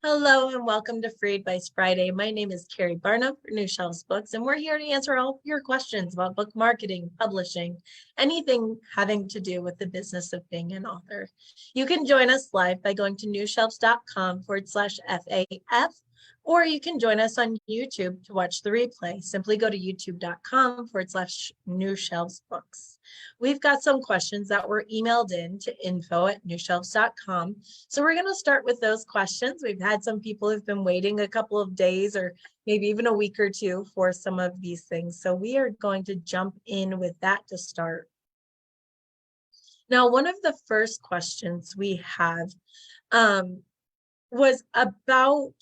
Hello and welcome to Free Advice Friday. My name is Keri Barnum for New Shelves Books, and we're here to answer all your questions about book marketing, publishing, anything having to do with the business of being an author. You can join us live by going to newshelves.com/FAF, or you can join us on YouTube to watch the replay. Simply go to youtube.com/newshelvesbooks. We've got some questions that were emailed in to info@newshelves.com. So we're going to start with those questions. We've had some people who've been waiting a couple of days or maybe even a week or two for some of these things. So we are going to jump in with that to start. Now, one of the first questions we have was about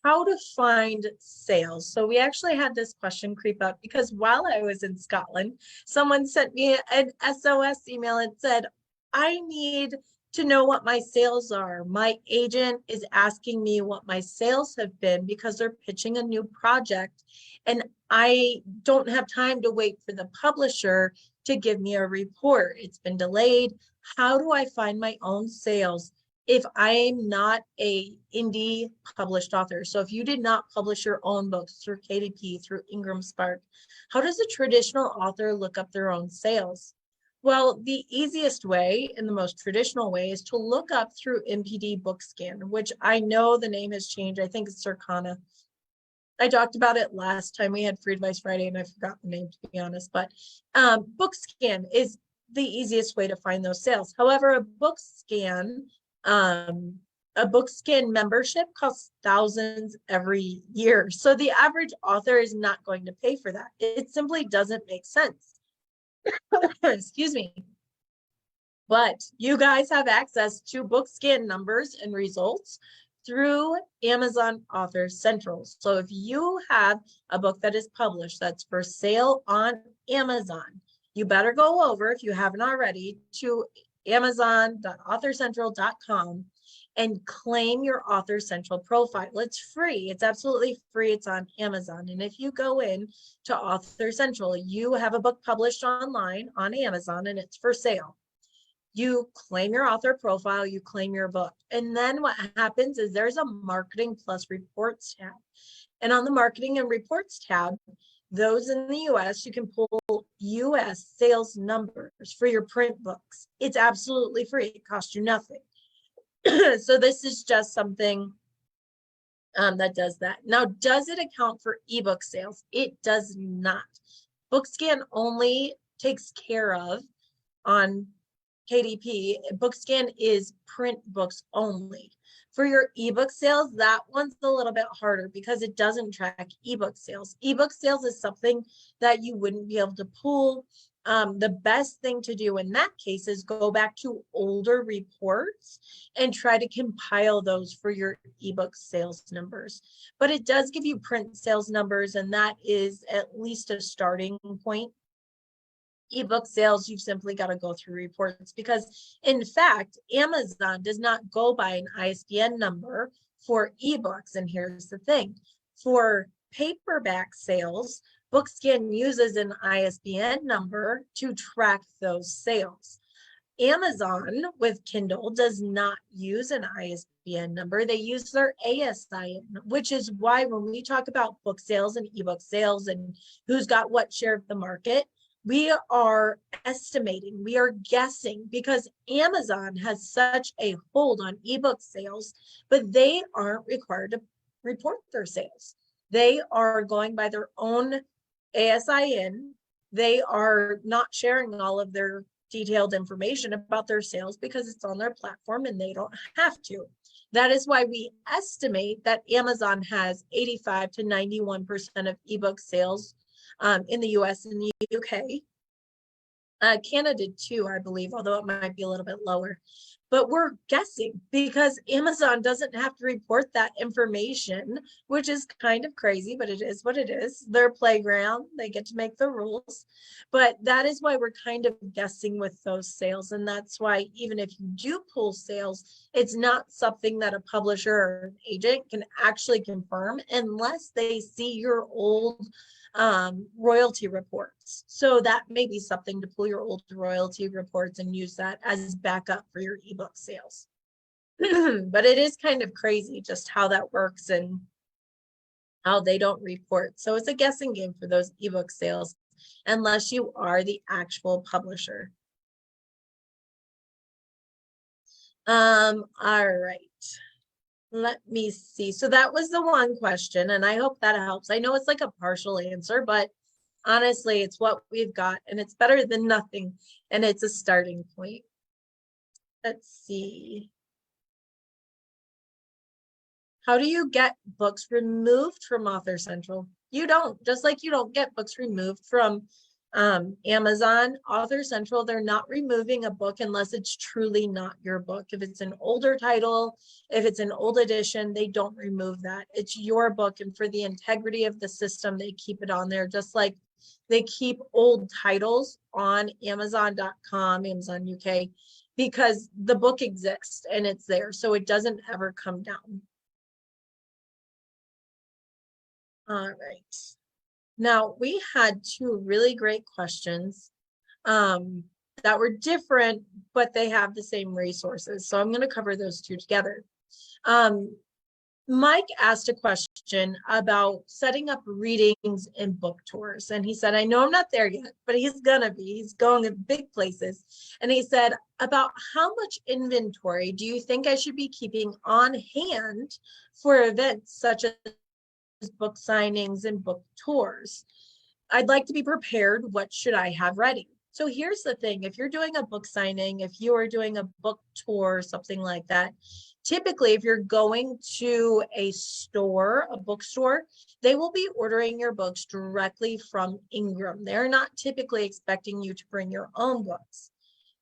how to find sales. So we actually had this question creep up because while I was in Scotland, someone sent me an SOS email and said, I need to know what my sales are. My agent is asking me what my sales have been because they're pitching a new project and I don't have time to wait for the publisher to give me a report. It's been delayed. How do I find my own sales if I'm not a indie published author? So if you did not publish your own books through KDP, through IngramSpark, how does a traditional author look up their own sales? Well, the easiest way and the most traditional way is to look up through MPD BookScan, which I know the name has changed. I think it's Circana. I talked about it last time we had Free Advice Friday and I forgot the name, to be honest, but BookScan is the easiest way to find those sales. However, a BookScan membership costs thousands every year. So the average author is not going to pay for that. It simply doesn't make sense. Excuse me. But you guys have access to BookScan numbers and results through Amazon Author Central. So if you have a book that is published that's for sale on Amazon, you better go over, if you haven't already, to amazon.authorcentral.com and claim your Author Central profile. It's free. It's absolutely free. It's on Amazon. And if you go in to Author Central, you have a book published online on Amazon and it's for sale. You claim your author profile, you claim your book. And then what happens is there's a Marketing Plus Reports tab. And on the Marketing and Reports tab, those in the US, you can pull US sales numbers for your print books. It's absolutely free. It costs you nothing. So this is just something that does that. Now, does it account for ebook sales? It does not. BookScan only takes care of, on KDP, BookScan is print books only. For your ebook sales, that one's a little bit harder because it doesn't track ebook sales. Ebook sales is something that you wouldn't be able to pull. The best thing to do in that case is go back to older reports and try to compile those for your ebook sales numbers. But it does give you print sales numbers, and that is at least a starting point. Ebook sales, you've simply got to go through reports because, in fact, Amazon does not go by an ISBN number for ebooks. And here's the thing: for paperback sales, BookScan uses an ISBN number to track those sales. Amazon with Kindle does not use an ISBN number. They use their ASIN, which is why when we talk about book sales and ebook sales and who's got what share of the market, we are estimating, we are guessing, because Amazon has such a hold on ebook sales, but they aren't required to report their sales. They are going by their own ASIN. They are not sharing all of their detailed information about their sales because it's on their platform and they don't have to. That is why we estimate that Amazon has 85 to 91% of ebook sales in the US and the UK. Canada too, I believe, although it might be a little bit lower. But we're guessing because Amazon doesn't have to report that information, which is kind of crazy, but it is what it is. Their playground, they get to make the rules. But that is why we're kind of guessing with those sales. And that's why even if you do pull sales, it's not something that a publisher or an agent can actually confirm unless they see your old royalty reports. So that may be something to pull your old royalty reports and use that as backup for your ebook sales. But it is kind of crazy just how that works and how they don't report. So it's a guessing game for those ebook sales, unless you are the actual publisher. All right. Let me see. So that was the one question, and I hope that helps. I know it's like a partial answer, but honestly, it's what we've got, and it's better than nothing, and it's a starting point. Let's see. How do you get books removed from Author Central? You don't, just like you don't get books removed from Amazon, Author Central, they're not removing a book unless it's truly not your book. If it's an older title, if it's an old edition, they don't remove that. It's your book, and for the integrity of the system, they keep it on there, just like they keep old titles on Amazon.com, Amazon UK, because the book exists and it's there, so it doesn't ever come down. All right. Now, we had two really great questions that were different, but they have the same resources. So I'm going to cover those two together. Mike asked a question about setting up readings and book tours. And he said, I know I'm not there yet, but he's gonna be. He's going to big places. And he said, about how much inventory do you think I should be keeping on hand for events such as book signings and book tours? I'd like to be prepared. What should I have ready? So here's the thing. If you're doing a book signing, if you are doing a book tour, something like that, typically if you're going to a store, a bookstore, they will be ordering your books directly from Ingram. They're not typically expecting you to bring your own books.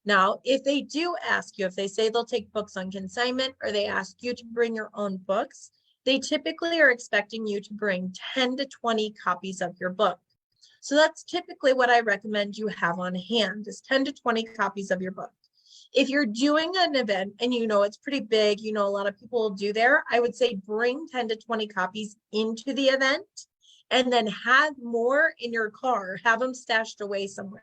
Now, if they do ask you, if they say they'll take books on consignment, or they ask you to bring your own books, they typically are expecting you to bring 10 to 20 copies of your book. So that's typically what I recommend you have on hand, is 10 to 20 copies of your book. If you're doing an event and you know it's pretty big, you know a lot of people will do there, I would say bring 10 to 20 copies into the event and then have more in your car, have them stashed away somewhere.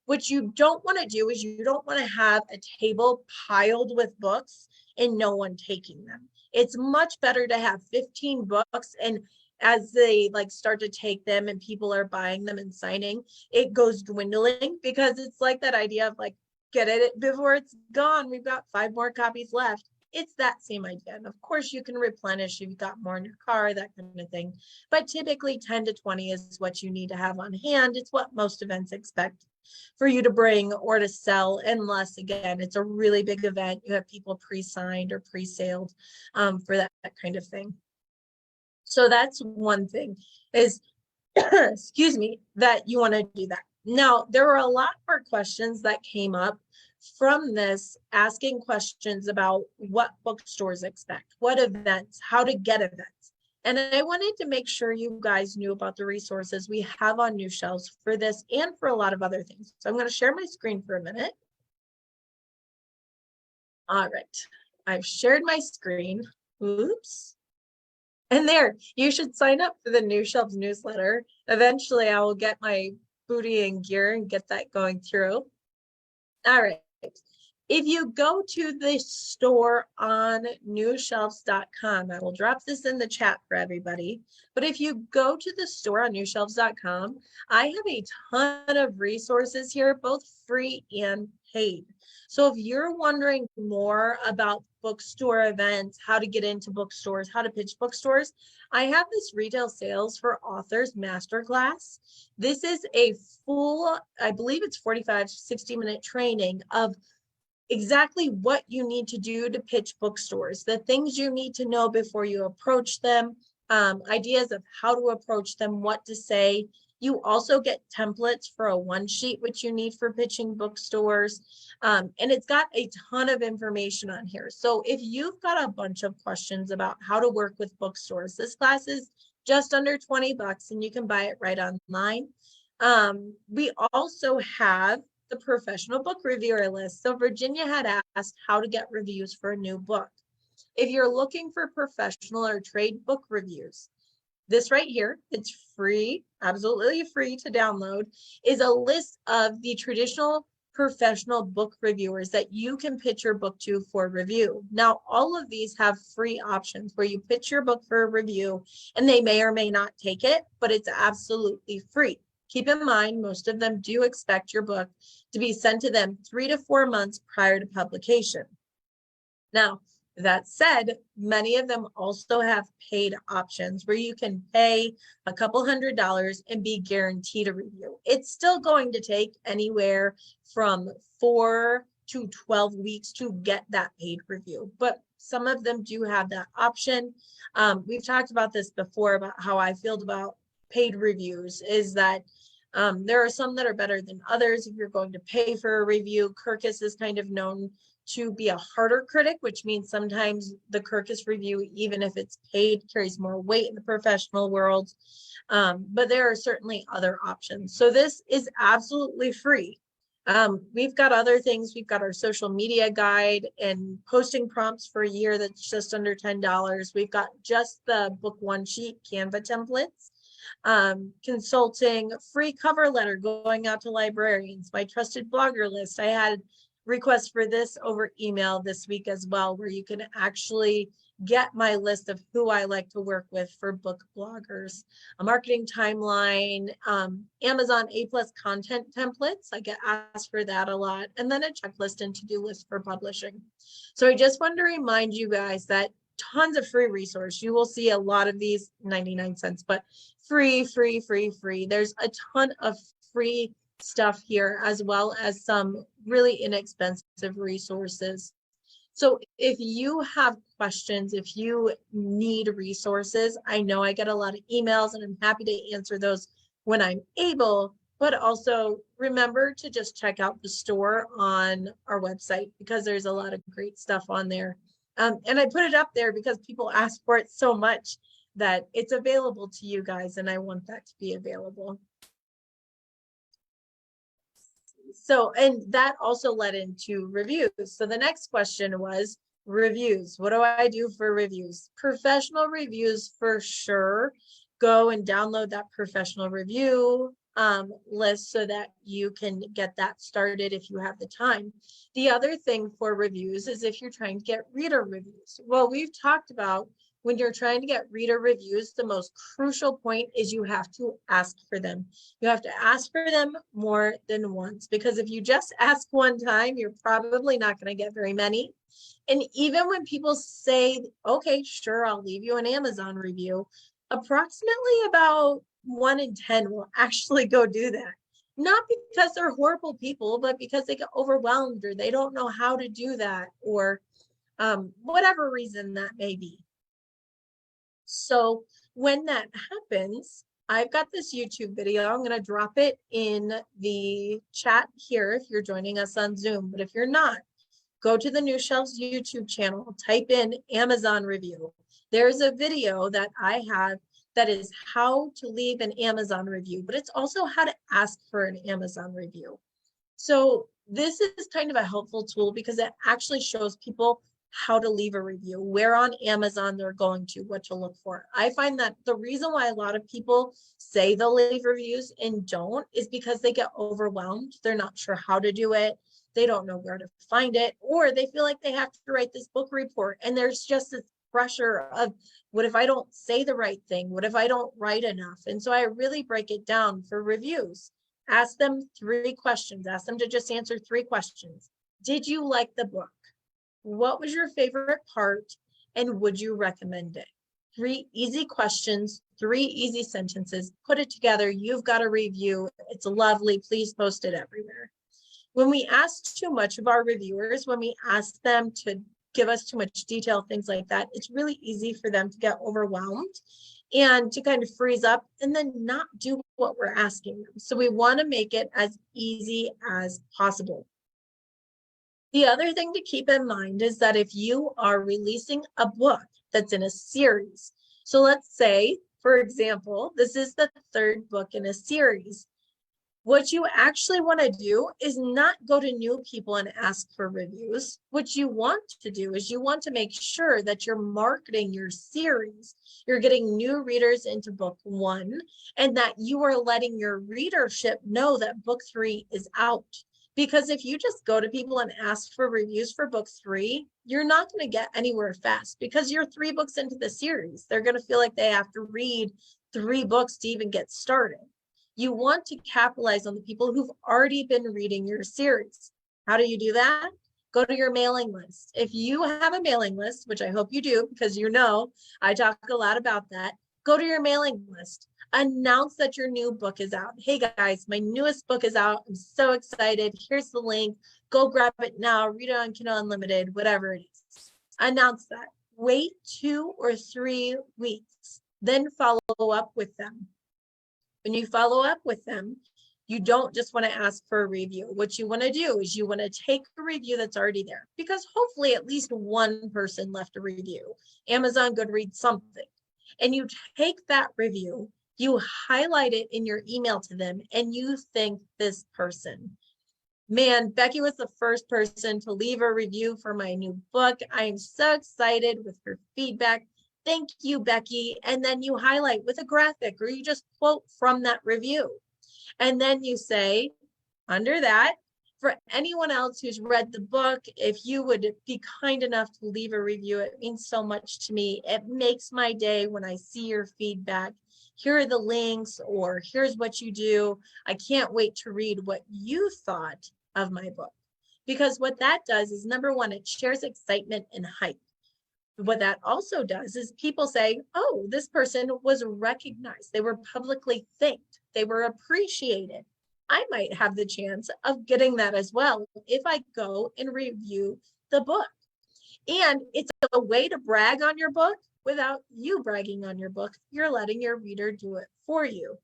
What you don't want to do is you don't want to have a table piled with books and no one taking them. It's much better to have 15 books, and as they like start to take them and people are buying them and signing, it goes dwindling, because it's like that idea of like, get it before it's gone. We've got 5 more copies left. It's that same idea. And of course you can replenish if you've got more in your car, that kind of thing. But typically 10 to 20 is what you need to have on hand. It's what most events expect for you to bring or to sell, unless again, it's a really big event. You have people pre-signed or pre-saled for that kind of thing. So that's one thing is, excuse me, that you want to do that. Now, there were a lot more questions that came up from this, asking questions about what bookstores expect, what events, how to get events. And I wanted to make sure you guys knew about the resources we have on New Shelves for this and for a lot of other things. So I'm going to share my screen for a minute. All right, I've shared my screen. Oops. And there, you should sign up for the New Shelves newsletter. Eventually, I will get my booty in gear and get that going through. All right. If you go to the store on newshelves.com, I will drop this in the chat for everybody. But if you go to the store on newshelves.com, I have a ton of resources here, both free and paid. So if you're wondering more about bookstore events, how to get into bookstores, how to pitch bookstores, I have this retail sales for authors masterclass. This is a full, I believe it's 45 to 60-minute training of exactly what you need to do to pitch bookstores, the things you need to know before you approach them, ideas of how to approach them, what to say. You also get templates for a one sheet, which you need for pitching bookstores. And it's got a ton of information on here. So if you've got a bunch of questions about how to work with bookstores, this class is just under 20 bucks and you can buy it right online. We also have the professional book reviewer list. So Virginia had asked how to get reviews for a new book. If you're looking for professional or trade book reviews, this right here, it's free, absolutely free to download, is a list of the traditional professional book reviewers that you can pitch your book to for review. Now, all of these have free options where you pitch your book for a review and they may or may not take it, but it's absolutely free. Keep in mind, most of them do expect your book to be sent to them 3 to 4 months prior to publication. Now, that said, many of them also have paid options where you can pay a couple $100s and be guaranteed a review. It's still going to take anywhere from 4 to 12 weeks to get that paid review, but some of them do have that option. We've talked about this before about how I feel about paid reviews is that there are some that are better than others. If you're going to pay for a review, Kirkus is kind of known to be a harder critic, which means sometimes the Kirkus review, even if it's paid, carries more weight in the professional world. But there are certainly other options. So this is absolutely free. We've got other things. We've got our social media guide and posting prompts for a year that's just under $10. We've got just the book one sheet Canva templates, consulting, free cover letter going out to librarians, my trusted blogger list. I had requests for this over email this week as well, where you can actually get my list of who I like to work with for book bloggers, a marketing timeline, Amazon A+ content templates. I get asked for that a lot, and then a checklist and to-do list for publishing. So I just want to remind you guys that tons of free resource. You will see a lot of these 99 cents, but free. There's a ton of free stuff here, as well as some really inexpensive resources. So if you have questions, if you need resources, I know I get a lot of emails and I'm happy to answer those when I'm able, but also remember to just check out the store on our website because there's a lot of great stuff on there. And I put it up there because people ask for it so much that it's available to you guys, and I want that to be available. So, and that also led into reviews. So the next question was reviews. What do I do for reviews? Professional reviews for sure. Go and download that professional review list so that you can get that started if you have the time. The other thing for reviews is if you're trying to get reader reviews. Well, we've talked about when you're trying to get reader reviews, the most crucial point is you have to ask for them. You have to ask for them more than once, because if you just ask one time, you're probably not going to get very many. And even when people say, okay, sure, I'll leave you an Amazon review, approximately about 1 in 10 will actually go do that. Not because they're horrible people, but because they get overwhelmed or they don't know how to do that, or whatever reason that may be. So when that happens, I've got this YouTube video. I'm going to drop it in the chat here if you're joining us on Zoom. But if you're not, go to the New Shelves YouTube channel, type in Amazon review. There's a video that I have that is how to leave an Amazon review, but it's also how to ask for an Amazon review. So this is kind of a helpful tool because it actually shows people how to leave a review, where on Amazon they're going to, what to look for. I find that the reason why a lot of people say they'll leave reviews and don't is because they get overwhelmed. They're not sure how to do it. They don't know where to find it, or they feel like they have to write this book report. And there's just this pressure of, what if I don't say the right thing? What if I don't write enough? And so I really break it down for reviews. Ask them 3 questions. Ask them to just answer 3 questions. Did you like the book? What was your favorite part, and would you recommend it? 3 easy questions, 3 easy sentences. Put it together. You've got a review. It's lovely. Please post it everywhere. When we ask too much of our reviewers, when we ask them to give us too much detail, things like that, it's really easy for them to get overwhelmed and to kind of freeze up and then not do what we're asking them. So we want to make it as easy as possible. The other thing to keep in mind is that if you are releasing a book that's in a series, so let's say, for example, this is the 3rd book in a series, what you actually want to do is not go to new people and ask for reviews. What you want to do is you want to make sure that you're marketing your series. You're getting new readers into book 1, and that you are letting your readership know that book 3 is out. Because if you just go to people and ask for reviews for book 3, you're not going to get anywhere fast because you're 3 books into the series. They're going to feel like they have to read 3 books to even get started. You want to capitalize on the people who've already been reading your series. How do you do that? Go to your mailing list. If you have a mailing list, which I hope you do, because you know I talk a lot about that, go to your mailing list. Announce that your new book is out. Hey guys, my newest book is out. I'm so excited. Here's the link. Go grab it now. Read it on Kindle Unlimited, whatever it is. Announce that. Wait 2 or 3 weeks. Then follow up with them. When you follow up with them, you don't just want to ask for a review. What you want to do is you want to take a review that's already there, because hopefully at least one person left a review. Amazon, Goodreads, something. And you take that review, you highlight it in your email to them, and you thank this person. Man, Becky was the first person to leave a review for my new book. I am so excited with her feedback. Thank you, Becky. And then you highlight with a graphic, or you just quote from that review. And then you say under that, for anyone else who's read the book, if you would be kind enough to leave a review, it means so much to me. It makes my day when I see your feedback. Here are the links, or here's what you do. I can't wait to read what you thought of my book. Because what that does is, number one, it shares excitement and hype. What that also does is people say, oh, this person was recognized. They were publicly thanked. They were appreciated. I might have the chance of getting that as well if I go and review the book. And it's a way to brag on your book without you bragging on your book. You're letting your reader do it for you.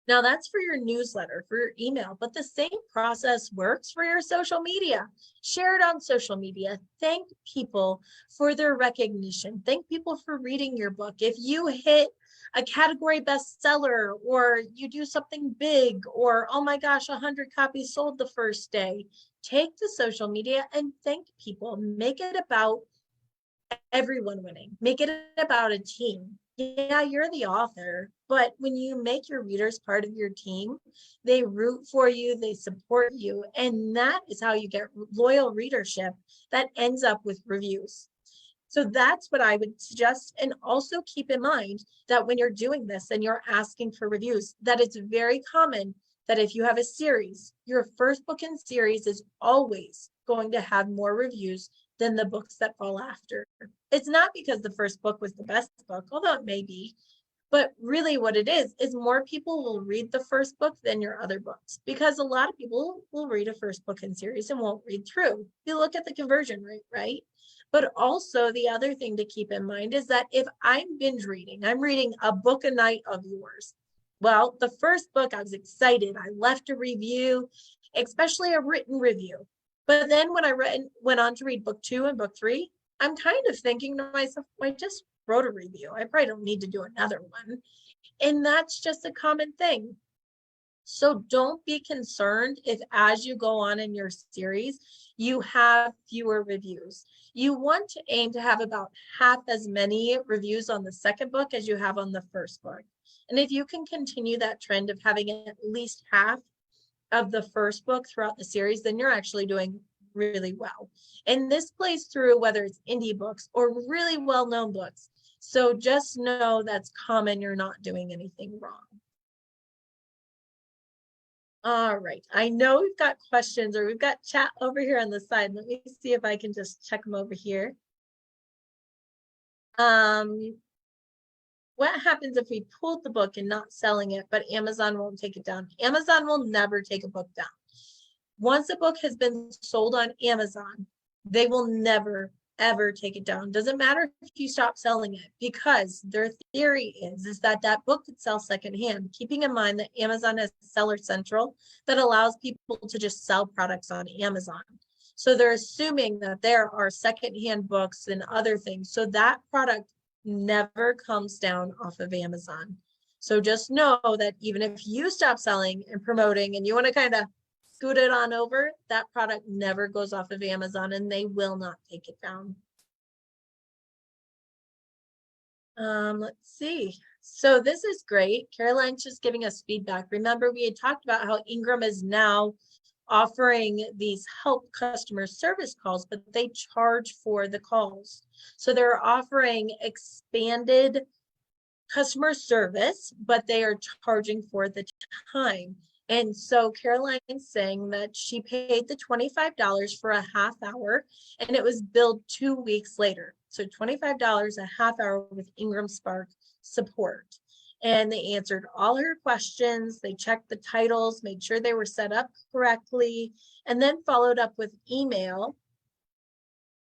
Now that's for your newsletter, for your email, but the same process works for your social media. Share it on social media. Thank people for their recognition. Thank people for reading your book. If you hit a category bestseller, or you do something big, or, oh my gosh, 100 copies sold the first day, take to social media and thank people. Make it about everyone winning. Make it about a team. Yeah, you're the author, but when you make your readers part of your team, they root for you, they support you, and that is how you get loyal readership that ends up with reviews. So that's what I would suggest. And also keep in mind that when you're doing this and you're asking for reviews, that it's very common that if you have a series, your first book in series is always going to have more reviews than the books that fall after. It's not because the first book was the best book, although it may be, but really what it is more people will read the first book than your other books, because a lot of people will read a first book in series and won't read through. You look at the conversion rate, right? But also the other thing to keep in mind is that if I'm binge reading, I'm reading a book a night of yours. Well, the first book, I was excited. I left a review, especially a written review. But then when I went on to read book 2 and book 3, I'm kind of thinking to myself, I just wrote a review. I probably don't need to do another one. And that's just a common thing. So don't be concerned if as you go on in your series, you have fewer reviews. You want to aim to have about half as many reviews on the second book as you have on the first book. And if you can continue that trend of having at least half of the first book throughout the series, then you're actually doing really well. And this plays through whether it's indie books or really well-known books. So just know that's common. You're not doing anything wrong. All right. I know we've got questions, or we've got chat over here on the side. Let me see if I can just check them over here. What happens if we pulled the book and not selling it, but Amazon won't take it down? Amazon will never take a book down. Once a book has been sold on Amazon, they will never, ever take it down. Doesn't matter if you stop selling it, because their theory is that that book could sell secondhand, keeping in mind that Amazon has Seller Central that allows people to just sell products on Amazon. So they're assuming that there are secondhand books and other things. So that product never comes down off of Amazon. So just know that even if you stop selling and promoting and you want to kind of scoot it on over, that product never goes off of Amazon, and they will not take it down. Let's see. So this is great. Caroline's just giving us feedback. Remember, we had talked about how Ingram is now offering these help customer service calls, but they charge for the calls. So they're offering expanded customer service, but they are charging for the time. And so Caroline's saying that she paid the $25 for a half hour and it was billed 2 weeks later. So $25 a half hour with IngramSpark support. And they answered all her questions. They checked the titles, made sure they were set up correctly, and then followed up with email.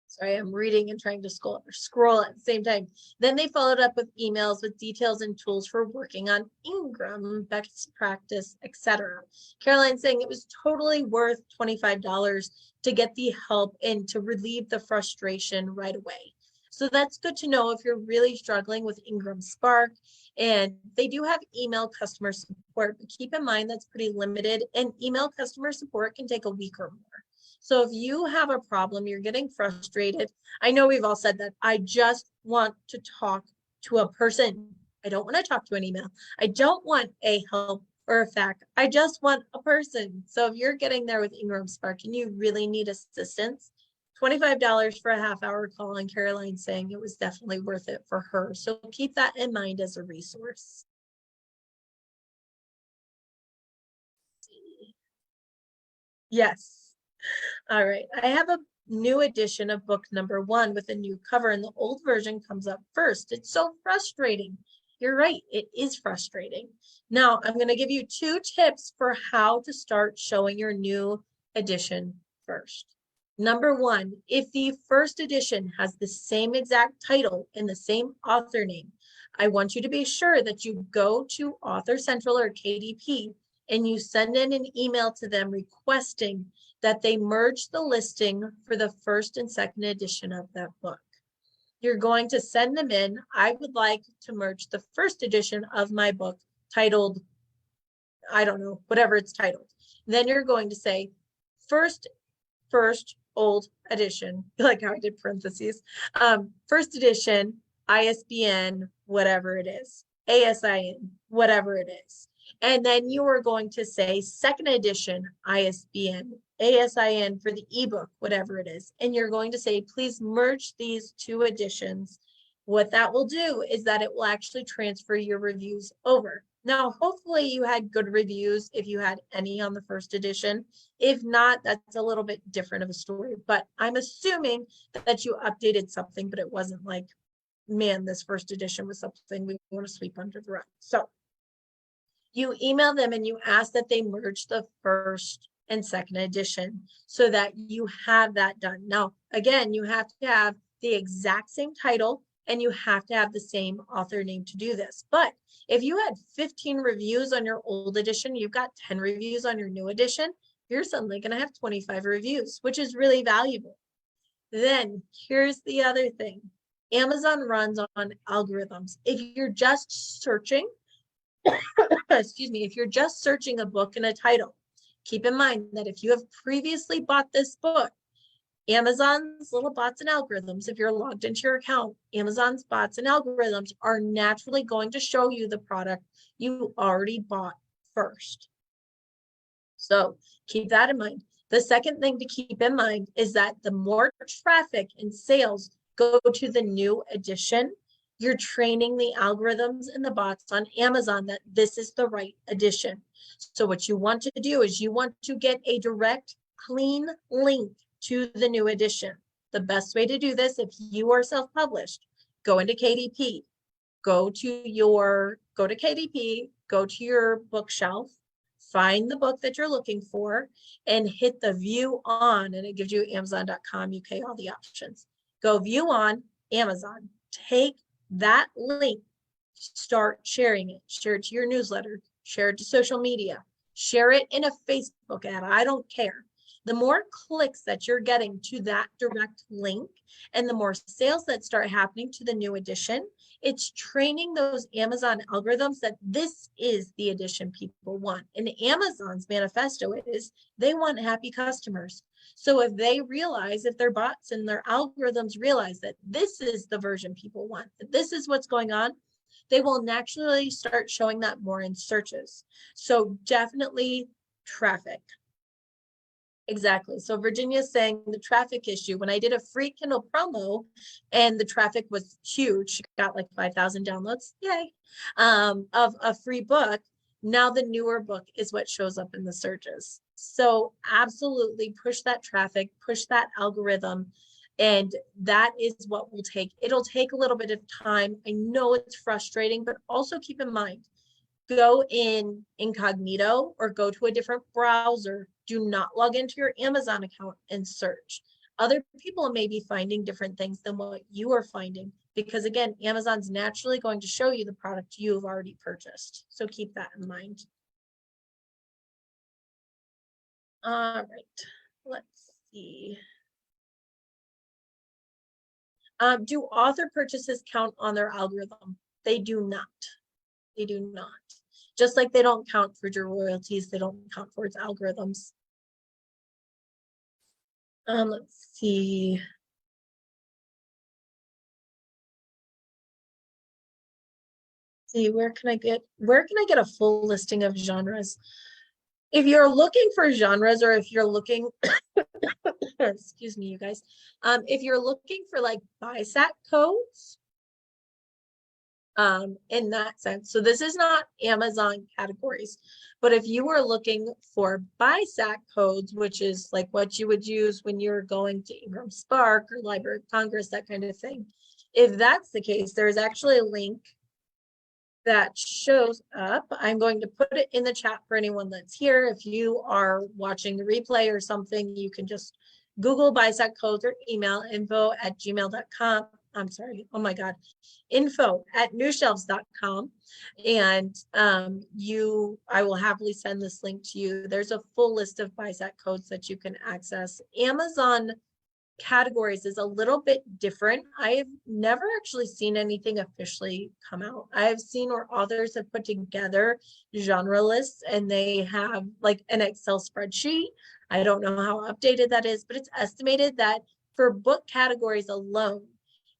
Sorry, I'm reading and trying to scroll at the same time. Then they followed up with emails with details and tools for working on Ingram, best practice, etc. Caroline's saying it was totally worth $25 to get the help and to relieve the frustration right away. So that's good to know if you're really struggling with IngramSpark. And they do have email customer support, but keep in mind that's pretty limited, and email customer support can take a week or more. So if you have a problem, you're getting frustrated. I know we've all said that. I just want to talk to a person. I don't want to talk to an email. I don't want a help or a fact. I just want a person. So if you're getting there with IngramSpark and you really need assistance, $25 for a half hour call, and Caroline saying it was definitely worth it for her. So keep that in mind as a resource. Yes. All right, I have a new edition of book number 1 with a new cover, and the old version comes up first. It's so frustrating. You're right, it is frustrating. Now, I'm going to give you 2 tips for how to start showing your new edition first. Number 1, if the first edition has the same exact title and the same author name, I want you to be sure that you go to Author Central or KDP and you send in an email to them requesting that they merge the listing for the first and second edition of that book. You're going to send them in. I would like to merge the first edition of my book titled, I don't know, whatever it's titled. Then you're going to say first old edition, like how I did parentheses, first edition, ISBN, whatever it is, ASIN, whatever it is. And then you are going to say second edition, ISBN, ASIN for the ebook, whatever it is. And you're going to say, please merge these 2 editions. What that will do is that it will actually transfer your reviews over. Now, hopefully you had good reviews if you had any on the first edition. If not, that's a little bit different of a story, but I'm assuming that you updated something, but it wasn't like, man, this first edition was something we want to sweep under the rug. So you email them and you ask that they merge the first and second edition so that you have that done. Now, again, you have to have the exact same title and you have to have the same author name to do this. But if you had 15 reviews on your old edition, you've got 10 reviews on your new edition, you're suddenly going to have 25 reviews, which is really valuable. Then here's the other thing. Amazon runs on algorithms. If you're just searching, excuse me, if you're just searching a book and a title, keep in mind that if you have previously bought this book, Amazon's little bots and algorithms, if you're logged into your account, Amazon's bots and algorithms are naturally going to show you the product you already bought first. So keep that in mind. The second thing to keep in mind is that the more traffic and sales go to the new edition, you're training the algorithms and the bots on Amazon that this is the right edition. So what you want to do is you want to get a direct, clean link to the new edition. The best way to do this, if you are self-published, go into KDP, go to KDP, go to your bookshelf, find the book that you're looking for, and hit the view on, and it gives you Amazon.com, UK, all the options. Go view on Amazon. Take that link, start sharing it, share it to your newsletter, share it to social media, share it in a Facebook ad. I don't care. The more clicks that you're getting to that direct link and the more sales that start happening to the new edition, it's training those Amazon algorithms that this is the edition people want. And Amazon's manifesto is they want happy customers. So if they realize, if their bots and their algorithms realize that this is the version people want, that this is what's going on, they will naturally start showing that more in searches. So definitely traffic. Exactly. So Virginia's saying the traffic issue, when I did a free Kindle promo and the traffic was huge, she got like 5,000 downloads, yay, of a free book. Now the newer book is what shows up in the searches. So absolutely push that traffic, push that algorithm. And that is what will take, it'll take a little bit of time. I know it's frustrating, but also keep in mind, go in incognito or go to a different browser. Do not log into your Amazon account and search. Other people may be finding different things than what you are finding, because again, Amazon's naturally going to show you the product you've already purchased. So keep that in mind. All right, let's see. Do author purchases count on their algorithm? They do not. They do not. Just like they don't count for your royalties, they don't count for its algorithms. Let's see. Where can I get a full listing of genres? If you're looking for genres, or if you're looking, excuse me, you guys, if you're looking for like BISAC codes, in that sense. So this is not Amazon categories, but if you were looking for BISAC codes, which is like what you would use when you're going to IngramSpark or Library of Congress, that kind of thing. If that's the case, there's actually a link that shows up. I'm going to put it in the chat for anyone that's here. If you are watching the replay or something, you can just Google BISAC codes or email info@gmail.com. I'm sorry, oh my God, info@newshelves.com. And I will happily send this link to you. There's a full list of BISAC codes that you can access. Amazon categories is a little bit different. I have never actually seen anything officially come out. I have seen where authors have put together genre lists and they have like an Excel spreadsheet. I don't know how updated that is, but it's estimated that for book categories alone,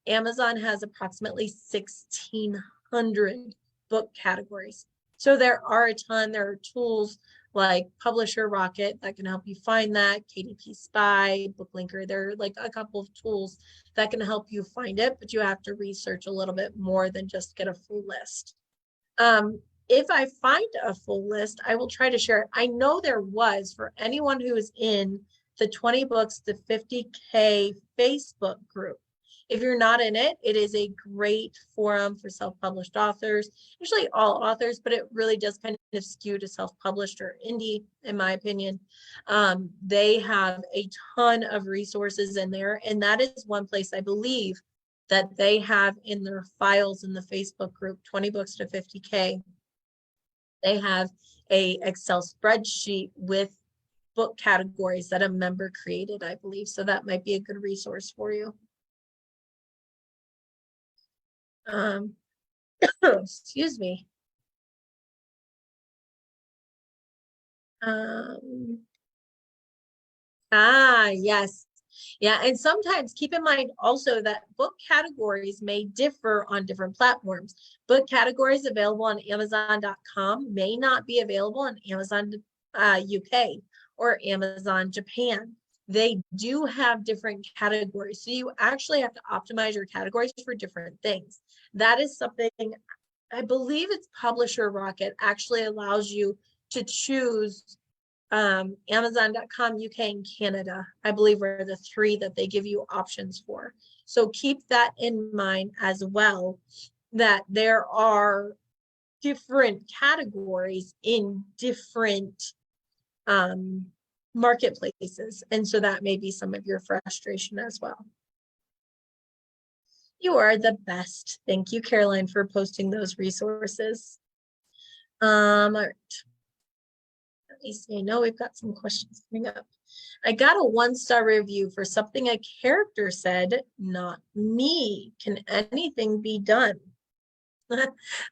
Amazon has approximately 1,600 book categories. So there are a ton. There are tools like Publisher Rocket that can help you find that, KDP Spy, BookLinker. There are like a couple of tools that can help you find it, but you have to research a little bit more than just get a full list. If I find a full list, I will try to share it. I know there was, for anyone who is in the 20 books to 50K Facebook group. If you're not in it, it is a great forum for self-published authors, usually all authors, but it really does kind of skew to self-published or indie, in my opinion. They have a ton of resources in there, and that is one place I believe that they have in their files in the Facebook group, 20 books to 50K. They have a Excel spreadsheet with book categories that a member created, I believe. So that might be a good resource for you. Excuse me. Yes. Yeah, and sometimes keep in mind also that book categories may differ on different platforms. Book categories available on Amazon.com may not be available on Amazon UK or Amazon Japan. They do have different categories. So you actually have to optimize your categories for different things. That is something, I believe it's Publisher Rocket actually allows you to choose Amazon.com, UK, and Canada, I believe, are the three that they give you options for. So keep that in mind as well, that there are different categories in different marketplaces. And so that may be some of your frustration as well. You are the best. Thank you, Caroline, for posting those resources. All right. Let me see. I know we've got some questions coming up. I got a 1-star review for something a character said, not me. Can anything be done?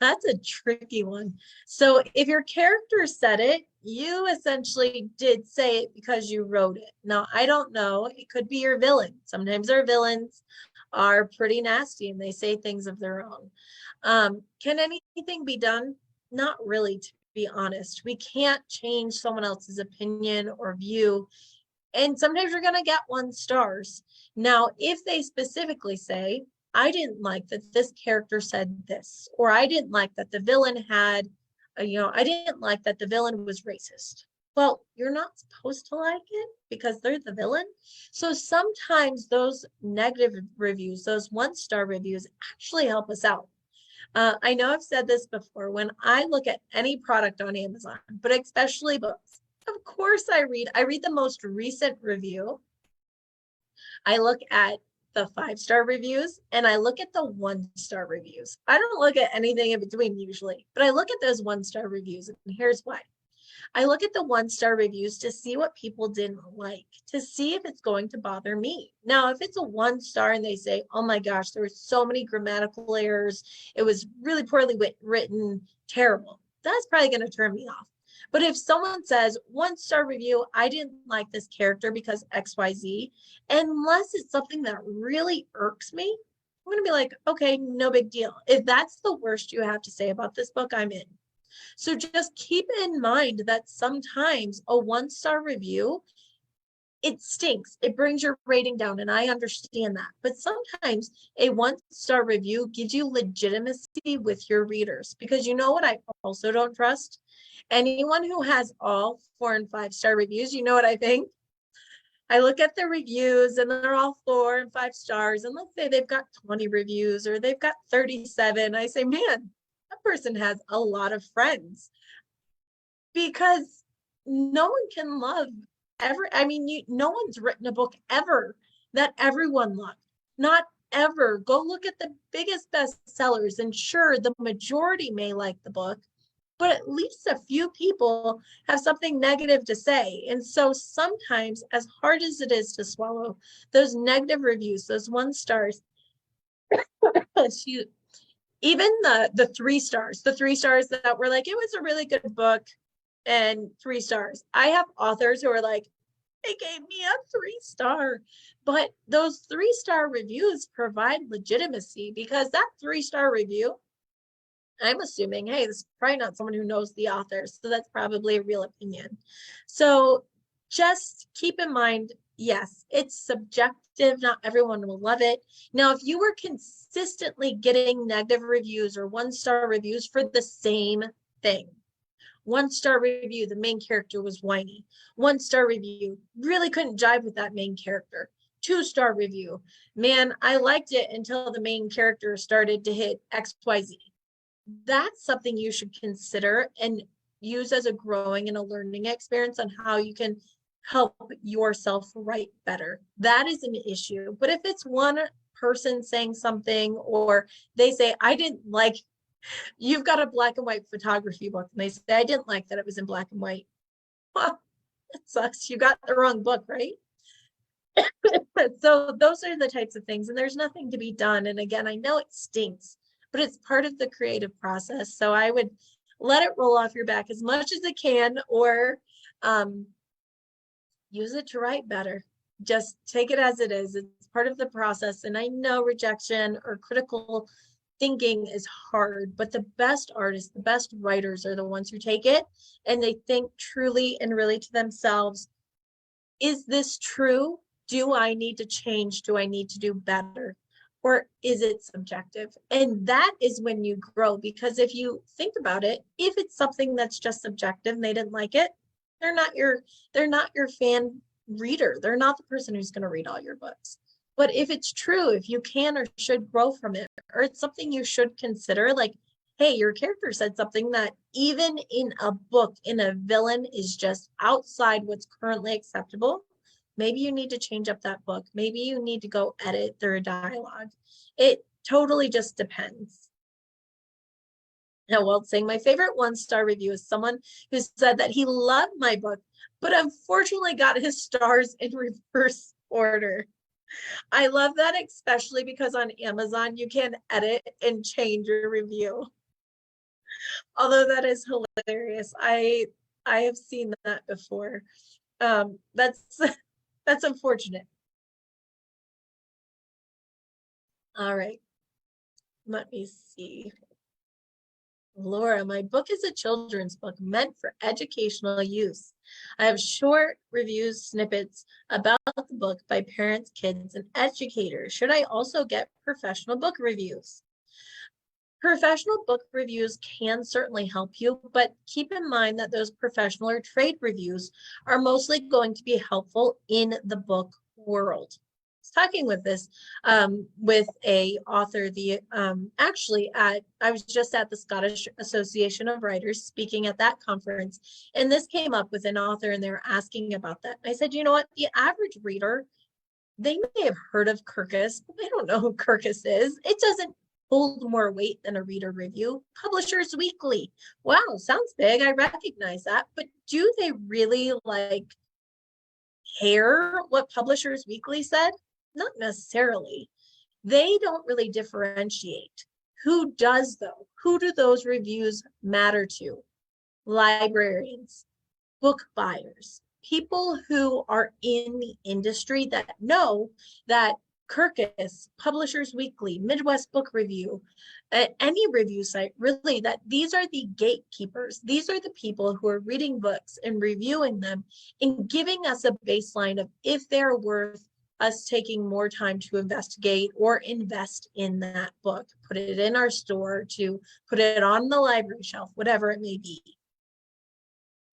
That's a tricky one. So if your character said it, you essentially did say it because you wrote it. Now, I don't know. It could be your villain. Sometimes our villains are pretty nasty and they say things of their own. Can anything be done? Not really, to be honest. We can't change someone else's opinion or view. And sometimes you're going to get 1 stars. Now, if they specifically say, I didn't like that this character said this, or I didn't like that the villain had, I didn't like that the villain was racist. Well, you're not supposed to like it because they're the villain. So sometimes those negative reviews, those 1-star reviews actually help us out. I know I've said this before, when I look at any product on Amazon, but especially books, of course I read the most recent review. I look at the 5-star reviews and I look at the 1-star reviews. I don't look at anything in between usually, but I look at those 1-star reviews, and here's why. I look at the 1-star reviews to see what people didn't like, to see if it's going to bother me. Now, if it's a 1-star and they say, oh my gosh, there were so many grammatical errors, it was really poorly written, terrible, that's probably going to turn me off. But if someone says 1-star review, I didn't like this character because XYZ, unless it's something that really irks me, I'm going to be like, okay, no big deal. If that's the worst you have to say about this book, I'm in. So just keep in mind that sometimes a 1-star review, it stinks. It brings your rating down, and I understand that. But sometimes a 1-star review gives you legitimacy with your readers, because you know what I also don't trust? Anyone who has all 4 and 5-star reviews, you know what I think? I look at the reviews and they're all 4 and 5 stars, and let's say they've got 20 reviews or they've got 37. I say, man, that person has a lot of friends, because no one can love no one's written a book ever that everyone loved. Not ever. Go look at the biggest bestsellers, and sure, the majority may like the book, but at least a few people have something negative to say. And so sometimes, as hard as it is to swallow, those negative reviews, those 1 stars, even the 3 stars, the 3 stars that were like, it was a really good book, and 3 stars. I have authors who are like, they gave me a 3-star, but those 3-star reviews provide legitimacy, because that 3-star review, I'm assuming, hey, this is probably not someone who knows the author, so that's probably a real opinion. So just keep in mind, yes, it's subjective. Not everyone will love it. Now, if you were consistently getting negative reviews or 1-star reviews for the same thing, 1-star review, the main character was whiny. 1-star review, really couldn't jive with that main character. 2-star review, man, I liked it until the main character started to hit XYZ. That's something you should consider and use as a growing and a learning experience on how you can help yourself write better. That is an issue. But if it's one person saying something, or they say, I didn't like, you've got a black and white photography book, and they say, I didn't like that it was in black and white. Well, that sucks. You got the wrong book, right? So those are the types of things, and there's nothing to be done. And again, I know it stinks, but it's part of the creative process. So I would let it roll off your back as much as it can, or use it to write better. Just take it as it is. It's part of the process. And I know rejection or critical thinking is hard, but the best artists, the best writers are the ones who take it and they think truly and really to themselves, is this true? Do I need to change? Do I need to do better? Or is it subjective? And that is when you grow, because if you think about it, if it's something that's just subjective and they didn't like it, they're not your fan reader. They're not the person who's going to read all your books. But if it's true, if you can or should grow from it, or it's something you should consider, like, hey, your character said something that even in a book, in a villain, is just outside what's currently acceptable. Maybe you need to change up that book. Maybe you need to go edit their dialogue. It totally just depends. Now, while saying my favorite 1-star review is someone who said that he loved my book, but unfortunately got his stars in reverse order. I love that, especially because on Amazon, you can edit and change your review. Although that is hilarious. I have seen that before. That's unfortunate. All right. Let me see Laura, my book is a children's book meant for educational use. I have short reviews, snippets about the book by parents, kids, and educators. Should I also get professional book reviews? Professional book reviews can certainly help you, but keep in mind that those professional or trade reviews are mostly going to be helpful in the book world. I was talking with this with a author, I was just at the Scottish Association of Writers speaking at that conference, and this came up with an author and they were asking about that. I said, you know what, the average reader, they may have heard of Kirkus, but they don't know who Kirkus is. It doesn't hold more weight than a reader review. Publishers Weekly. Wow, sounds big. I recognize that. But do they really care what Publishers Weekly said? Not necessarily. They don't really differentiate. Who does though? Who do those reviews matter to? Librarians, book buyers, people who are in the industry that know that Kirkus, Publishers Weekly, Midwest Book Review, any review site, really, that these are the gatekeepers. These are the people who are reading books and reviewing them and giving us a baseline of if they're worth us taking more time to investigate or invest in that book, put it in our store, to put it on the library shelf, whatever it may be.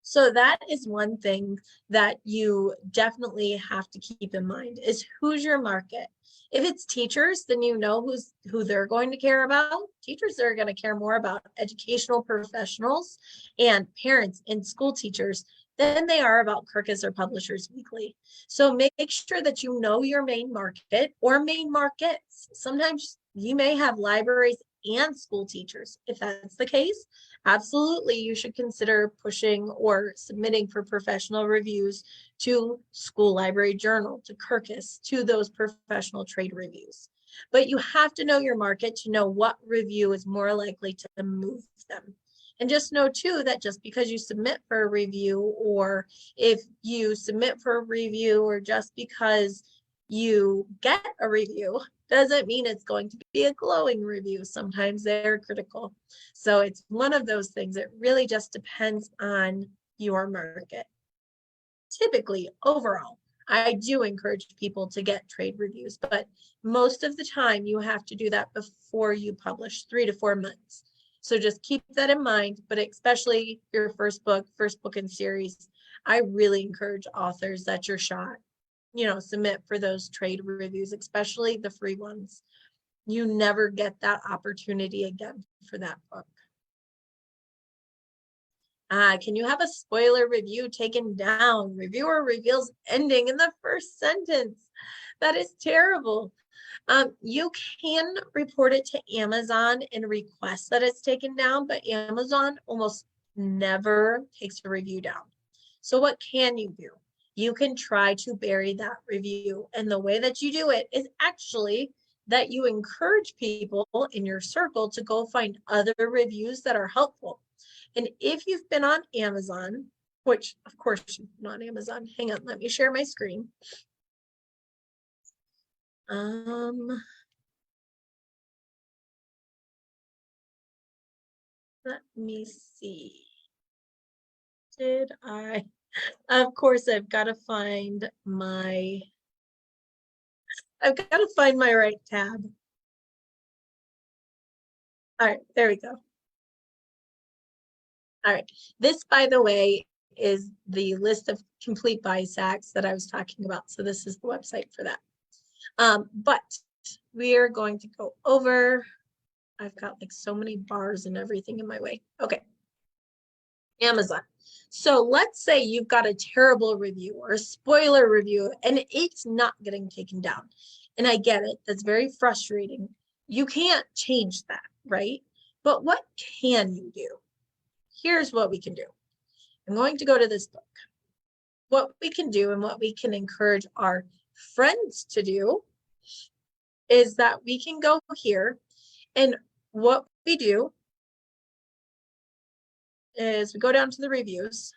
So that is one thing that you definitely have to keep in mind is who's your market. If it's teachers, then you know who they're going to care about. Teachers are going to care more about educational professionals and parents and school teachers than they are about Kirkus or Publishers Weekly. So make sure that you know your main market or main markets. Sometimes you may have libraries and school teachers. If that's the case, absolutely, you should consider pushing or submitting for professional reviews to School Library Journal, to Kirkus, to those professional trade reviews. But you have to know your market to know what review is more likely to move them. And just know too that just because you submit for a review, or if you submit for a review, or just because you get a review, doesn't mean it's going to be a glowing review. Sometimes they're critical. So it's one of those things. It really just depends on your market. Typically, overall, I do encourage people to get trade reviews, but most of the time you have to do that before you publish, 3 to 4 months. So just keep that in mind, but especially your first book in series, I really encourage authors that your shot, submit for those trade reviews, especially the free ones. You never get that opportunity again for that book. Can you have a spoiler review taken down? Reviewer reveals ending in the first sentence. That is terrible. You can report it to Amazon and request that it's taken down, but Amazon almost never takes a review down. So what can you do? You can try to bury that review. And the way that you do it is actually that you encourage people in your circle to go find other reviews that are helpful. And if you've been on Amazon, which of course you've been on Amazon, hang on, let me share my screen. Let me see. Of course, I've got to find my right tab. All right, there we go. All right, this, by the way, is the list of complete BISACs that I was talking about. So this is the website for that. But we are going to go over, I've got like so many bars and everything in my way. Okay, Amazon. So let's say you've got a terrible review or a spoiler review and it's not getting taken down. And I get it, that's very frustrating. You can't change that, right? But what can you do? Here's what we can do. I'm going to go to this book. What we can do and what we can encourage our friends to do is that we can go here, and what we do is we go down to the reviews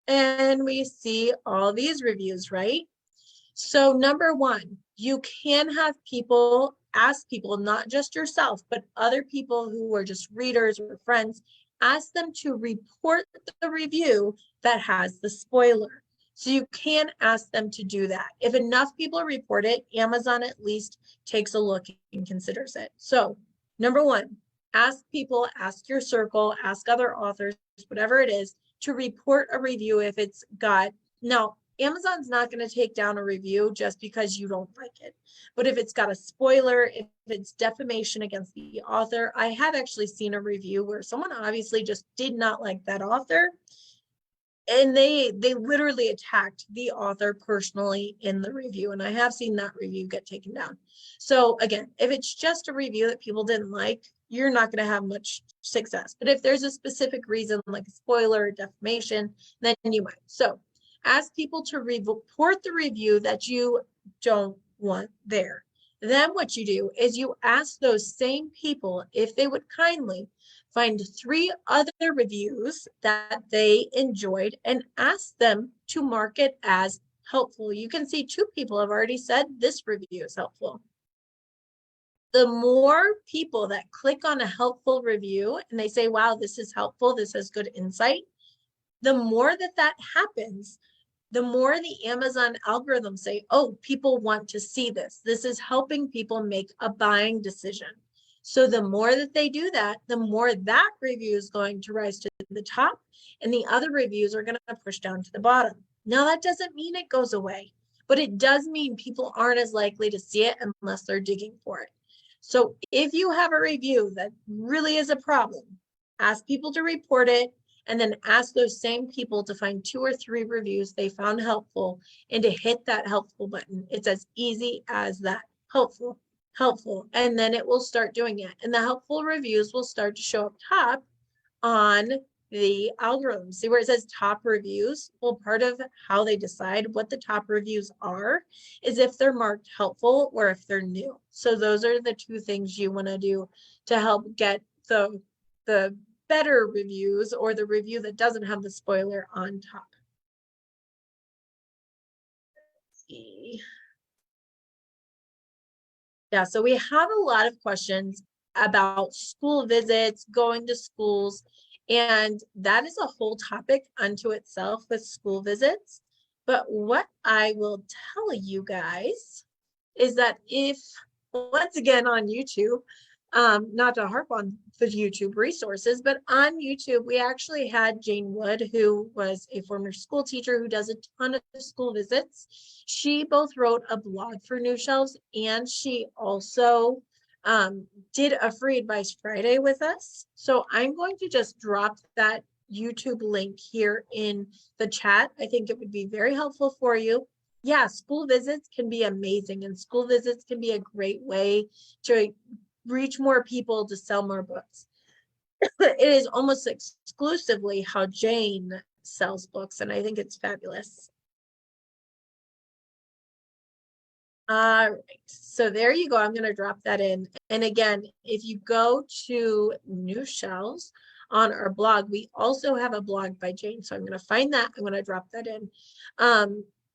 and we see all these reviews, right? So number one, you can have people ask people, not just yourself, but other people who are just readers or friends, ask them to report the review that has the spoiler. So you can ask them to do that. If enough people report it, Amazon at least takes a look and considers it. So number one, ask people, ask your circle, ask other authors, whatever it is, to report a review if it's got, now, Amazon's not going to take down a review just because you don't like it. But if it's got a spoiler, if it's defamation against the author, I have actually seen a review where someone obviously just did not like that author. And they literally attacked the author personally in the review. And I have seen that review get taken down. So again, if it's just a review that people didn't like, you're not going to have much success. But if there's a specific reason like a spoiler or defamation, then you might. So ask people to report the review that you don't want there. Then what you do is you ask those same people if they would kindly find 3 other reviews that they enjoyed and ask them to mark it as helpful. You can see 2 people have already said this review is helpful. The more people that click on a helpful review and they say, wow, this is helpful, this has good insight, the more that happens, the more the Amazon algorithms say, oh, people want to see this. This is helping people make a buying decision. So the more that they do that, the more that review is going to rise to the top and the other reviews are going to push down to the bottom. Now, that doesn't mean it goes away, but it does mean people aren't as likely to see it unless they're digging for it. So if you have a review that really is a problem, ask people to report it, and then ask those same people to find 2 or 3 reviews they found helpful and to hit that helpful button. It's as easy as that. Helpful, and then it will start doing it. And the helpful reviews will start to show up top on the algorithm. See where it says top reviews? Well, part of how they decide what the top reviews are is if they're marked helpful or if they're new. So those are the 2 things you want to do to help get the better reviews or the review that doesn't have the spoiler on top. Let's see. Yeah, so we have a lot of questions about school visits, going to schools, and that is a whole topic unto itself with school visits. But what I will tell you guys is that if, once again on YouTube, not to harp on the YouTube resources, but on YouTube, we actually had Jane Wood, who was a former school teacher who does a ton of school visits. She both wrote a blog for New Shelves, and she also did a free advice Friday with us. So I'm going to just drop that YouTube link here in the chat. I think it would be very helpful for you. Yeah, school visits can be amazing, and school visits can be a great way to reach more people to sell more books. It is almost exclusively how Jane sells books, and I think it's fabulous. All right, so there you go. I'm going to drop that in. And again, if you go to New Shelves on our blog, we also have a blog by Jane. So I'm going to find that. I'm going to drop that in.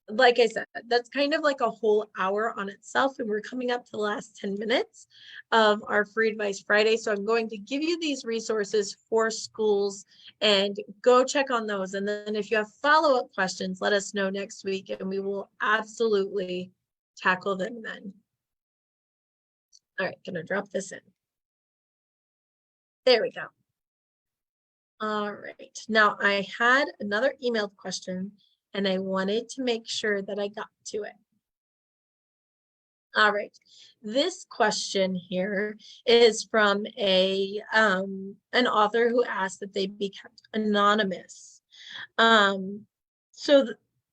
Like I said, that's kind of like a whole hour on itself, and we're coming up to the last 10 minutes of our Free Advice Friday. So I'm going to give you these resources for schools and go check on those. And then if you have follow-up questions, let us know next week and we will absolutely tackle them then. All right, gonna drop this in. There we go. All right, now I had another emailed question and I wanted to make sure that I got to it. All right, this question here is from an author who asked that they be kept anonymous. So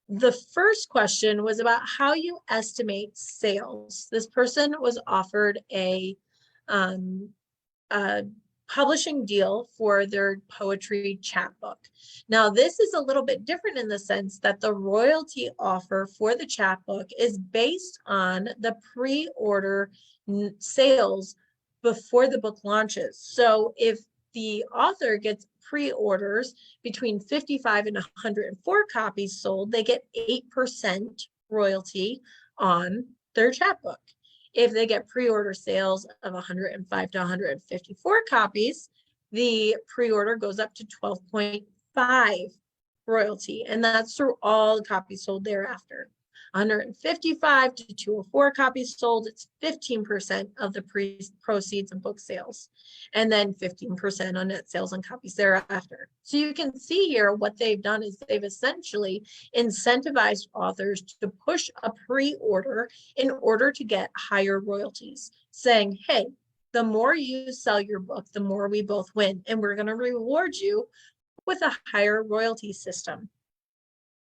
the first question was about how you estimate sales. This person was offered a publishing deal for their poetry chapbook. Now, this is a little bit different in the sense that the royalty offer for the chapbook is based on the pre-order sales before the book launches. So if the author gets pre-orders between 55 and 104 copies sold, they get 8% royalty on their chapbook. If they get pre-order sales of 105 to 154 copies, the pre-order goes up to 12.5 royalty, and that's through all the copies sold thereafter. 155 to 204 copies sold, it's 15% of the proceeds of book sales, and then 15% on net sales and copies thereafter. So you can see here what they've done is they've essentially incentivized authors to push a pre-order in order to get higher royalties, saying, hey, the more you sell your book, the more we both win, and we're going to reward you with a higher royalty system.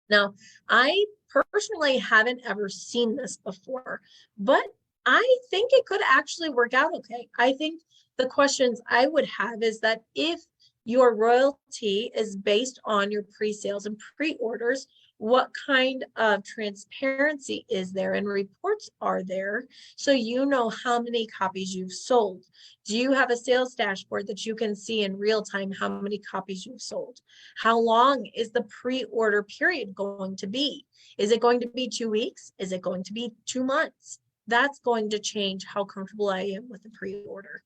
Now, I personally haven't ever seen this before, but I think it could actually work out okay. I think the questions I would have is that if your royalty is based on your pre-sales and pre-orders, what kind of transparency is there and reports are there so you know how many copies you've sold? Do you have a sales dashboard that you can see in real time how many copies you've sold? How long is the pre-order period going to be? Is it going to be 2 weeks? Is it going to be 2 months? That's going to change how comfortable I am with the pre-order.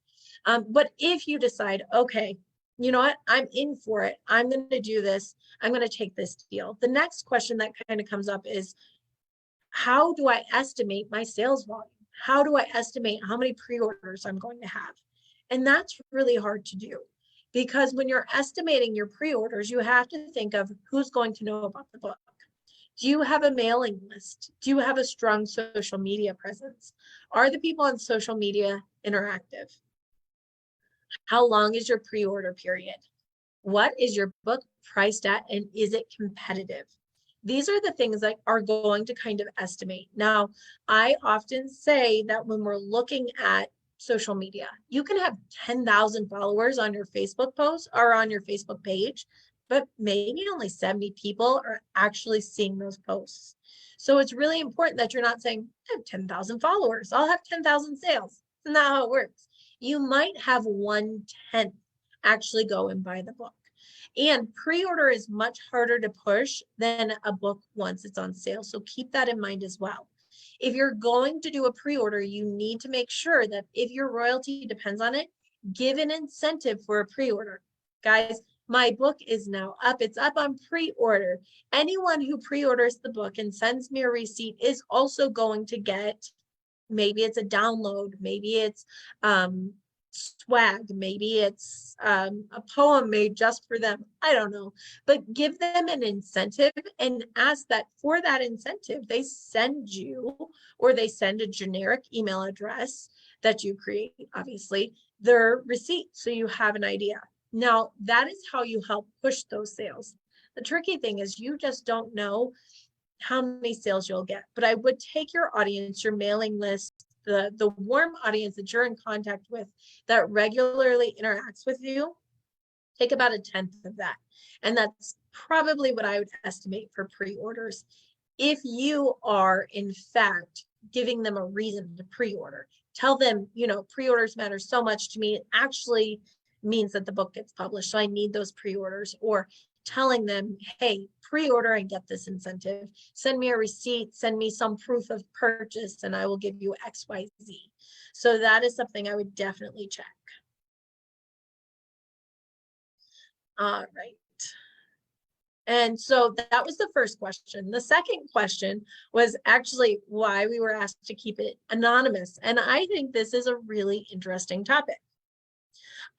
But if you decide, okay, you know what, I'm in for it, I'm going to do this, I'm going to take this deal. The next question that kind of comes up is, how do I estimate my sales volume? How do I estimate how many pre-orders I'm going to have? And that's really hard to do, because when you're estimating your pre-orders, you have to think of who's going to know about the book. Do you have a mailing list? Do you have a strong social media presence? Are the people on social media interactive? How long is your pre-order period? What is your book priced at, and is it competitive? These are the things that are going to kind of estimate. Now, I often say that when we're looking at social media, you can have 10,000 followers on your Facebook post or on your Facebook page, but maybe only 70 people are actually seeing those posts. So it's really important that you're not saying, I have 10,000 followers, I'll have 10,000 sales. That's not how it works. You might have 1/10 actually go and buy the book. And pre-order is much harder to push than a book once it's on sale. So keep that in mind as well. If you're going to do a pre-order, you need to make sure that if your royalty depends on it, give an incentive for a pre-order. Guys, my book is now up. It's up on pre-order. Anyone who pre-orders the book and sends me a receipt is also going to get, maybe it's a download, maybe it's swag, maybe it's a poem made just for them, I don't know, but give them an incentive and ask that for that incentive they send you, or they send a generic email address that you create, obviously, their receipt, so you have an idea. Now that is how you help push those sales. The tricky thing is you just don't know how many sales you'll get, but I would take your audience, your mailing list, the warm audience that you're in contact with that regularly interacts with you, take about 1/10 of that. And that's probably what I would estimate for pre-orders. If you are in fact giving them a reason to pre-order, tell them, you know, pre-orders matter so much to me, it actually means that the book gets published, so I need those pre-orders. Or telling them, hey, pre-order and get this incentive, send me a receipt, send me some proof of purchase, and I will give you XYZ. So that is something I would definitely check. All right. And so that was the first question. The second question was actually why we were asked to keep it anonymous. And I think this is a really interesting topic.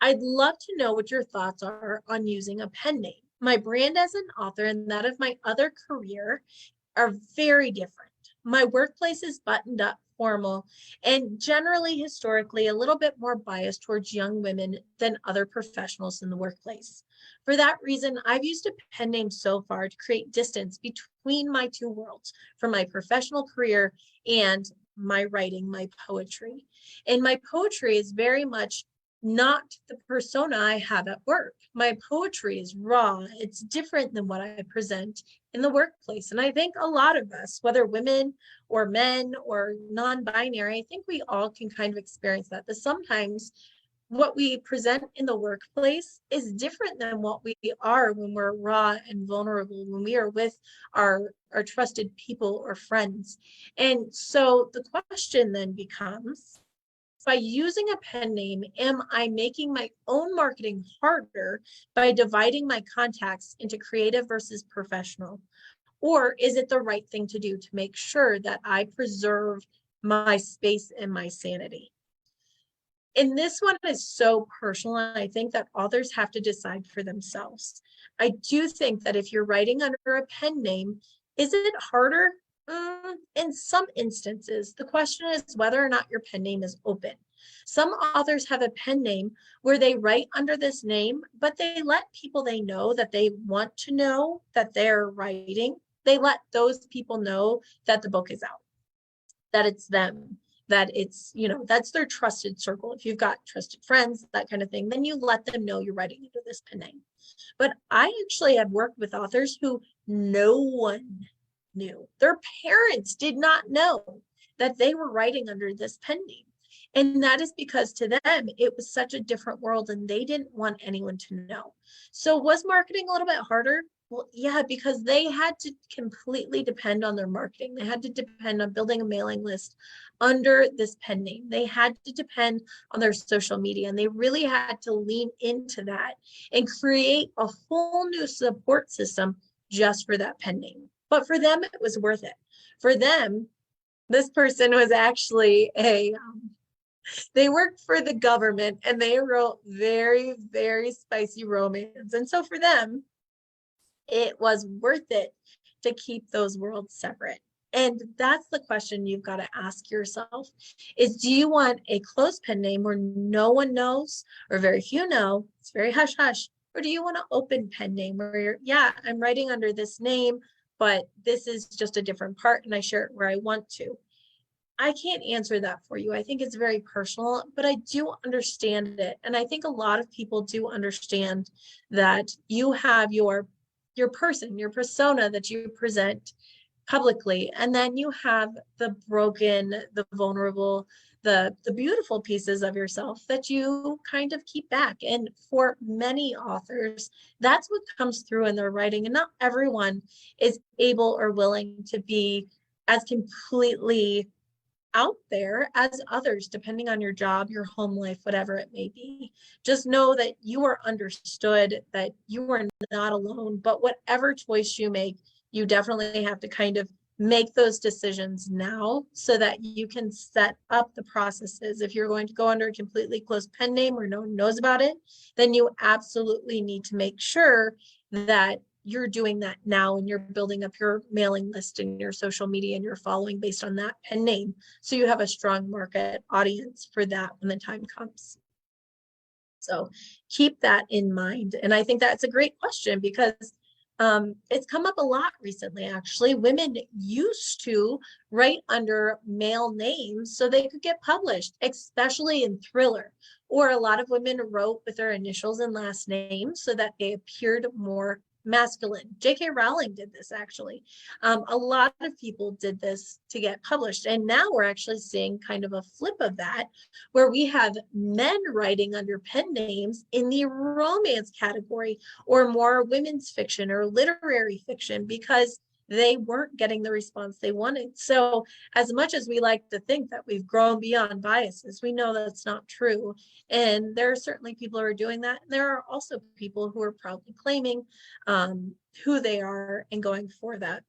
I'd love to know what your thoughts are on using a pen name. My brand as an author and that of my other career are very different. My workplace is buttoned up, formal, and generally historically a little bit more biased towards young women than other professionals in the workplace. For that reason, I've used a pen name so far to create distance between my two worlds, from my professional career and my writing, my poetry. And my poetry is very much not the persona I have at work. My poetry is raw. It's different than what I present in the workplace. And I think a lot of us, whether women or men or non-binary, I think we all can kind of experience that sometimes what we present in the workplace is different than what we are when we're raw and vulnerable, when we are with our trusted people or friends. And so the question then becomes, By using a pen name, am I making my own marketing harder by dividing my contacts into creative versus professional? Or is it the right thing to do to make sure that I preserve my space and my sanity? And this one is so personal, and I think that authors have to decide for themselves. I do think that if you're writing under a pen name, is it harder? In some instances, the question is whether or not your pen name is open. Some authors have a pen name where they write under this name, but they let people they know that they want to know that they're writing. They let those people know that the book is out, that it's them, that it's, that's their trusted circle. If you've got trusted friends, that kind of thing, then you let them know you're writing under this pen name. But I actually have worked with authors who no one knew. Their parents did not know that they were writing under this pen name. And that is because to them, it was such a different world and they didn't want anyone to know. So was marketing a little bit harder? Well, yeah, because they had to completely depend on their marketing. They had to depend on building a mailing list under this pen name. They had to depend on their social media, and they really had to lean into that and create a whole new support system just for that pen name. But for them, it was worth it. For them, this person was actually they worked for the government and they wrote very, very spicy romance. And so for them, it was worth it to keep those worlds separate. And that's the question you've got to ask yourself is, do you want a closed pen name where no one knows or very few know, it's very hush hush, or do you want an open pen name where you're, yeah, I'm writing under this name, but this is just a different part and I share it where I want to? I can't answer that for you. I think it's very personal, but I do understand it. And I think a lot of people do understand that you have your person, your persona that you present publicly, and then you have the broken, the vulnerable, the beautiful pieces of yourself that you kind of keep back. And for many authors, that's what comes through in their writing. And not everyone is able or willing to be as completely out there as others, depending on your job, your home life, whatever it may be. Just know that you are understood, that you are not alone, but whatever choice you make, you definitely have to kind of make those decisions now so that you can set up the processes. If you're going to go under a completely closed pen name where no one knows about it, then you absolutely need to make sure that you're doing that now and you're building up your mailing list and your social media and your following based on that pen name. So you have a strong market audience for that when the time comes. So keep that in mind. And I think that's a great question because it's come up a lot recently, actually. Women used to write under male names so they could get published, especially in thriller. Or a lot of women wrote with their initials and last names so that they appeared more masculine. J.K. Rowling did this, actually. A lot of people did this to get published. And now we're actually seeing kind of a flip of that, where we have men writing under pen names in the romance category or more women's fiction or literary fiction because they weren't getting the response they wanted. So as much as we like to think that we've grown beyond biases, we know that's not true. And there are certainly people who are doing that. And there are also people who are proudly claiming who they are and going for that.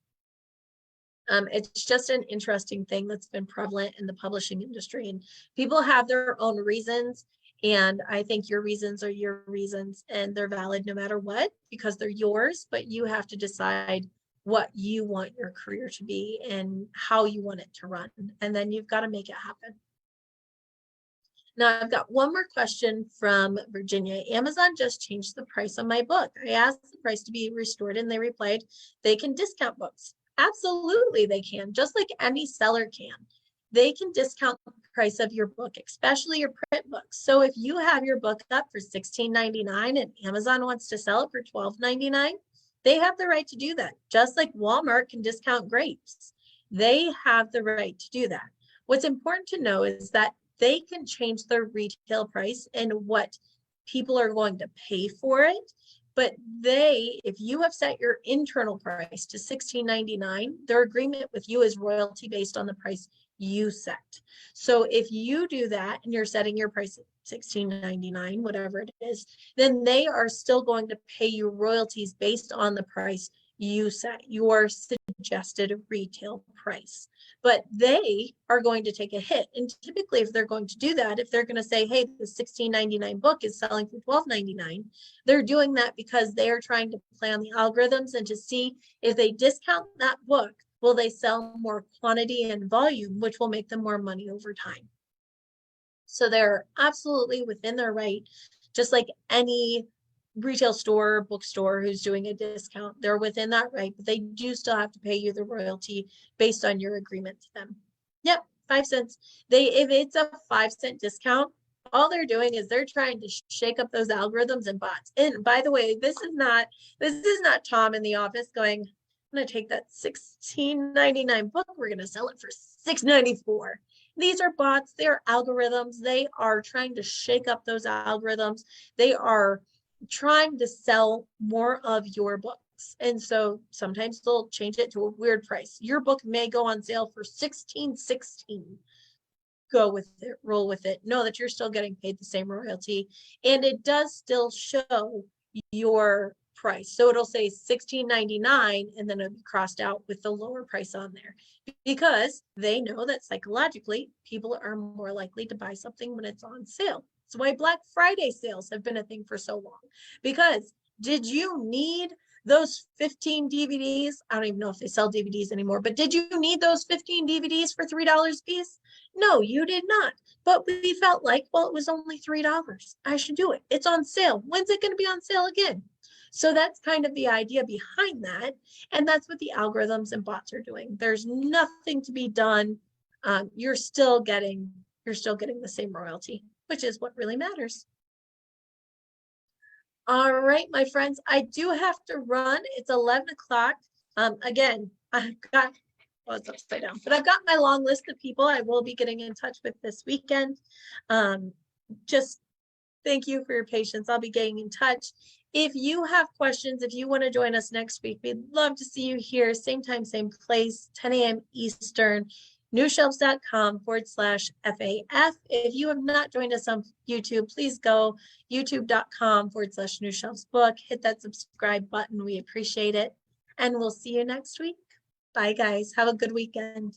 It's just an interesting thing that's been prevalent in the publishing industry, and people have their own reasons. And I think your reasons are your reasons and they're valid no matter what, because they're yours, but you have to decide what you want your career to be and how you want it to run. And then you've got to make it happen. Now I've got one more question from Virginia. Amazon just changed the price on my book. I asked the price to be restored and they replied, they can discount books. Absolutely they can, just like any seller can. They can discount the price of your book, especially your print books. So if you have your book up for $16.99 and Amazon wants to sell it for $12.99, they have the right to do that. Just like Walmart can discount grapes. They have the right to do that. What's important to know is that they can change their retail price and what people are going to pay for it. But if you have set your internal price to $16.99, their agreement with you is royalty based on the price you set. So if you do that and you're setting your price at $16.99, whatever it is, then they are still going to pay you royalties based on the price you set, your suggested retail price. But they are going to take a hit. And typically, if they're going to do that, if they're going to say, hey, the $16.99 book is selling for $12.99, they're doing that because they are trying to play on the algorithms and to see if they discount that book, will they sell more quantity and volume, which will make them more money over time. So they're absolutely within their right, just like any retail store, bookstore who's doing a discount, they're within that right, but they do still have to pay you the royalty based on your agreement to them. Yep, 5 cents. If it's a 5-cent discount, all they're doing is they're trying to shake up those algorithms and bots. And by the way, this is not Tom in the office going, I'm going to take that $16.99 book, we're going to sell it for $6.94. These are bots, they are algorithms. They are trying to shake up those algorithms. They are trying to sell more of your books. And so sometimes they'll change it to a weird price. Your book may go on sale for $16.16. Go with it, roll with it. Know that you're still getting paid the same royalty. And it does still show your price. So it'll say $16.99 and then it'll be crossed out with the lower price on there, because they know that psychologically people are more likely to buy something when it's on sale. That's why Black Friday sales have been a thing for so long. Because did you need those 15 DVDs? I don't even know if they sell DVDs anymore, but did you need those 15 DVDs for $3 a piece? No, you did not. But we felt like, well, it was only $3. I should do it. It's on sale. When's it going to be on sale again? So that's kind of the idea behind that. And that's what the algorithms and bots are doing. There's nothing to be done. You're still getting the same royalty, which is what really matters. All right, my friends, I do have to run. It's 11 o'clock. Again, I've got, well, it's upside down, but I've got my long list of people I will be getting in touch with this weekend. Just thank you for your patience. I'll be getting in touch. If you have questions, if you want to join us next week, we'd love to see you here, same time, same place, 10 a.m. Eastern, newshelves.com/FAF. If you have not joined us on YouTube, please go youtube.com/newshelvesbook. Hit that subscribe button. We appreciate it. And we'll see you next week. Bye, guys. Have a good weekend.